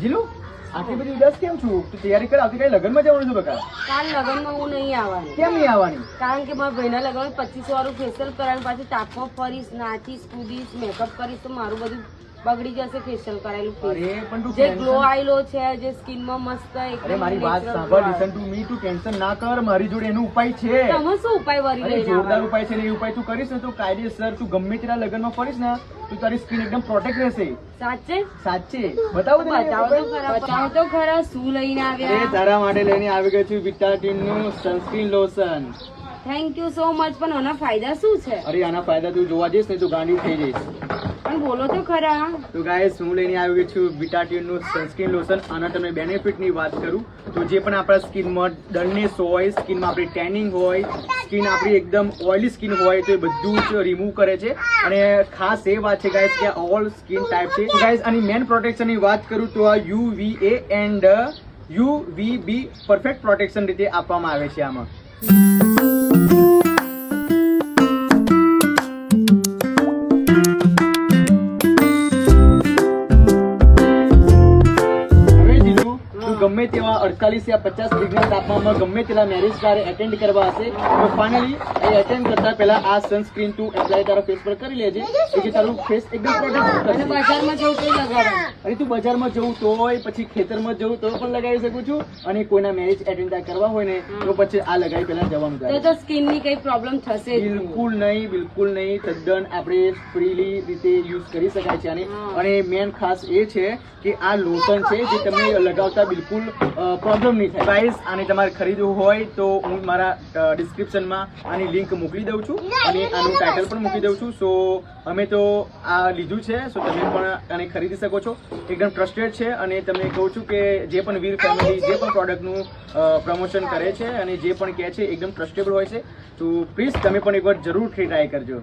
જીલુ આટલી બધી ઉદાસ કેમ છું? તું તૈયારી કર, આવતીકાલે લગ્નમાં જવાનું છું બકા. કાલ લગ્નમાં હું નહીં આવવાની. કેમ નહીં આવવાની? કારણ કે મારા ભાઈના લગ્નમાં 25 વાળું ફેશિયલ કરાવીને પાછું તાપમાં ફરીશ, નાચીશ, કૂદીશ, મેકઅપ કરીશ તો મારું બધું બગડી જશે. ફેશિયલ કરાયેલું અરે face. પણ તું જે tension- ગ્લો આવેલો છે, જે સ્કિનમાં મસ્ત અરે એકદમ મારી વાત natural સાંભળ, glow લિસન ટુ મી, તું ટેન્શન ના કર, મારી જોડે એનો ઉપાય છે. આવે. તમે શું ઉપાય વરી અરે લઈને જોરદાર આવવાના? ઉપાય છે ને, એ ઉપાય તું કરીશ ને તો કાયદેસર તું ગમે તેના લગ્નમાં ફરીશ ને તો તારી સ્કિન એકદમ પ્રોટેક્ટ રહેશે. સાચે? સાચે બતાવો તને બતાવો તો ઉપાય? ખરા, બતાવો તો ખરા શું લઈને અરે આવ્યા. તારા માટે લઈને આવી ગયો છું વિટાટીન નું sunscreen lotion. Thank you so much. પણ આના ફાયદા શું છે? અરે આના ફાયદા તું જોવા જઈશ ને તું ગાંડી થઈ જઈશ. પણ બોલો તો ખરા. તો ગાઈસ હું લઈને આવી ગયો છું વિટાટીન નું સનસ્ક્રીન લોશન. આના તમને બેનિફિટ ની વાત કરું તો જે પણ આપણા સ્કિનમાં ડલનેસ હોય, સ્કિનમાં આપણી ટેનિંગ હોય, સ્કિન આપણી એકદમ ઓઇલી સ્કિન હોય તો એ બધું જ રિમૂવ કરે છે. અને ખાસ એ વાત છે ગાઈસ કે ઓલ સ્કિન ટાઈપ છે. તો ગાઈસ આની મેન પ્રોટેક્શન ની વાત કરું તો આ UVA and UVB perfect protection રીતે આપવામાં આવે છે આમાં. હવે જીલુ, તું ગમે તેવા 48 યા 50 ડિગ્રી તાપમાનમાં ગમે તેલા મેરેજ તારે એટેન્ડ કરવા હશે તો ફાઇનલી એ એટેન્ડ કરતા પહેલા આ સનસ્ક્રીન તું એપ્લાય તારા ફેસ પર કરી લેજે એટલે તારું ફેસ એકદમ પ્રોટેક્ટ અને થશે. બજારમાં જવું તો લગાવવાનું. અને તું બજારમાં જવું તોય, પછી ખેતરમાં જવું તો પણ લગાવી શકું છું. અને કોઈના મેરેજ એટેન્ડ કરવા હોય ને તો પછી આ લગાવી પહેલા જવાનું તો થાય. તો સ્કિન ની કઈ પ્રોબ્લેમ થશે જ નહીં. બિલકુલ નહીં, બિલકુલ નહીં. તદ્દન આપણે ફ્રીલી રીતે યુઝ કરી શકાય છે આને. હા. અને મેન ખાસ એ છે કે આ લોશન છે જે તમને લગાવતા બિલકુલ પ્રોબ્લેમ નહીં થાય. ગાઈસ આને તમારે ખરીદવું હોય તો હું મારા ડિસ્ક્રિપ્શનમાં આની લિંક મોકલી દઉં છું અને આનું ટાઇટલ પણ મૂકી દઉં છું. સો અમે તો આ લીધું છે, સો તમે પણ આને ખરીદી શકો છો. એકદમ ટ્રસ્ટેડ છે અને તમને કહું છું કે જે પણ વીર ફેમિલી જે પણ પ્રોડક્ટનું પ્રમોશન કરે છે અને જે પણ કહે છે એકદમ ટ્રસ્ટેબલ હોય છે. તો પ્લીઝ તમે પણ એકવાર જરૂરથી ટ્રાય કરજો.